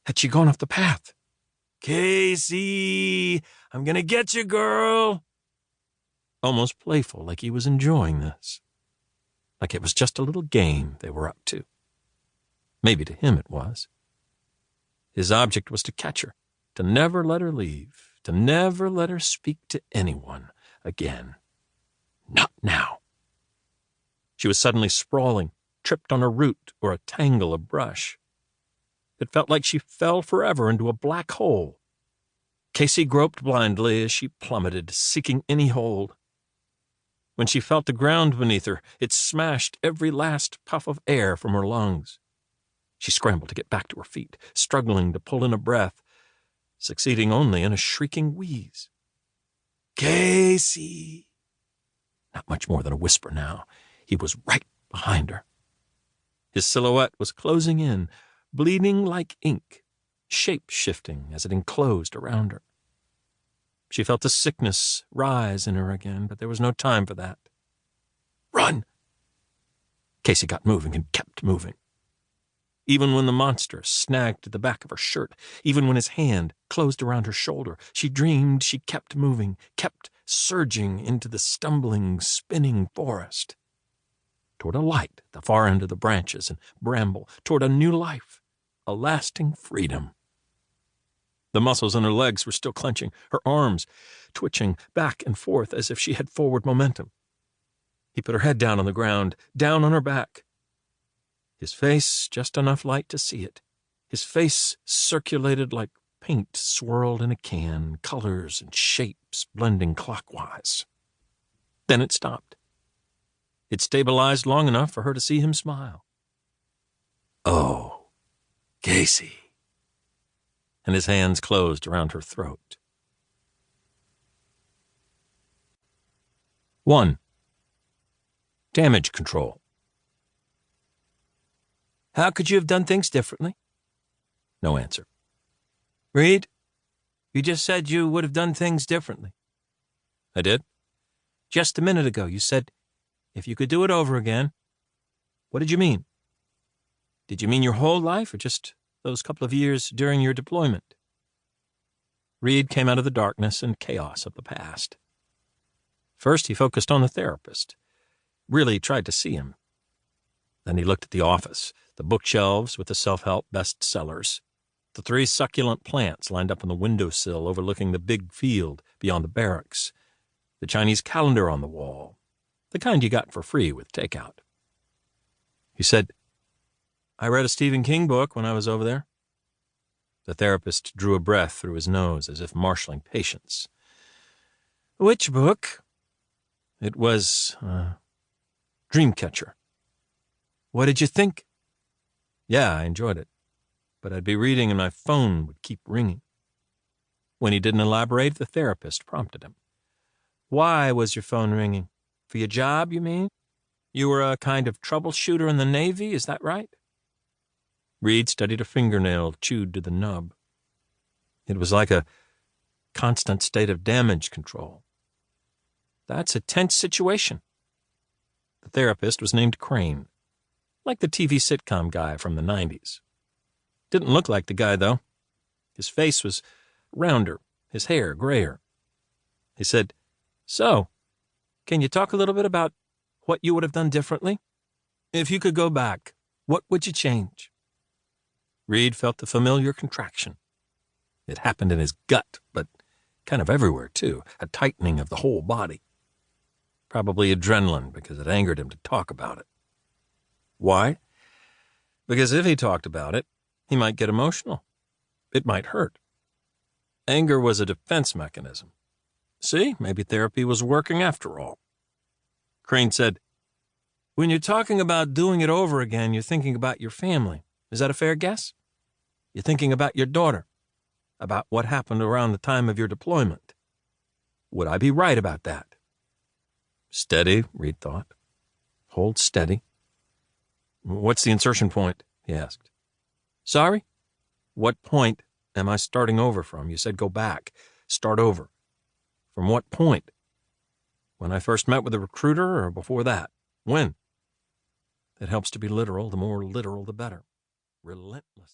Had she gone off the path? "Kasey, I'm gonna get you, girl." Almost playful, like he was enjoying this. Like it was just a little game they were up to. Maybe to him it was. His object was to catch her, to never let her leave, to never let her speak to anyone again. Not now. She was suddenly sprawling, tripped on a root or a tangle of brush. It felt like she fell forever into a black hole. Kasey groped blindly as she plummeted, seeking any hold. When she felt the ground beneath her, it smashed every last puff of air from her lungs. She scrambled to get back to her feet, struggling to pull in a breath, succeeding only in a shrieking wheeze. "Kasey!" Not much more than a whisper now. He was right behind her. His silhouette was closing in, bleeding like ink, shape-shifting as it enclosed around her. She felt the sickness rise in her again, but there was no time for that. "Run!" Kasey got moving and kept moving. Even when the monster snagged at the back of her shirt, even when his hand closed around her shoulder, she dreamed she kept moving, kept surging into the stumbling, spinning forest. Toward a light at the far end of the branches and bramble, toward a new life, a lasting freedom. The muscles in her legs were still clenching, her arms twitching back and forth as if she had forward momentum. He put her head down on the ground, down on her back. His face, just enough light to see it. His face circulated like paint swirled in a can, colors and shapes blending clockwise. Then it stopped. It stabilized long enough for her to see him smile. "Oh, Kasey." And his hands closed around her throat. 1. Damage control. "How could you have done things differently?" No answer. "Reed, you just said you would have done things differently." "I did?" "Just a minute ago, you said, if you could do it over again." "What did you mean?" "Did you mean your whole life or just those couple of years during your deployment?" Reed came out of the darkness and chaos of the past. First, he focused on the therapist, really tried to see him. Then he looked at the office, the bookshelves with the self-help bestsellers, the 3 succulent plants lined up on the windowsill overlooking the big field beyond the barracks, the Chinese calendar on the wall, the kind you got for free with takeout. He said, "I read a Stephen King book when I was over there." The therapist drew a breath through his nose as if marshaling patience. "Which book?" "It was, Dreamcatcher." "What did you think?" "Yeah, I enjoyed it. But I'd be reading and my phone would keep ringing." When he didn't elaborate, the therapist prompted him. "Why was your phone ringing? For your job, you mean? You were a kind of troubleshooter in the Navy, is that right?" Reed studied a fingernail chewed to the nub. It was like a constant state of damage control. "That's a tense situation." The therapist was named Crane, like the TV sitcom guy from the 90s. Didn't look like the guy, though. His face was rounder, his hair grayer. He said, "So, can you talk a little bit about what you would have done differently? If you could go back, what would you change?" Reed felt the familiar contraction. It happened in his gut, but kind of everywhere, too, a tightening of the whole body. Probably adrenaline, because it angered him to talk about it. Why? Because if he talked about it, he might get emotional. It might hurt. Anger was a defense mechanism. See, maybe therapy was working after all. Crane said, "When you're talking about doing it over again, you're thinking about your family. Is that a fair guess? You're thinking about your daughter, about what happened around the time of your deployment. Would I be right about that?" Steady, Reed thought. Hold steady. "What's the insertion point?" he asked. "Sorry? What point am I starting over from? You said go back. Start over. From what point? When I first met with the recruiter or before that? When?" It helps to be literal. The more literal, the better. Relentless.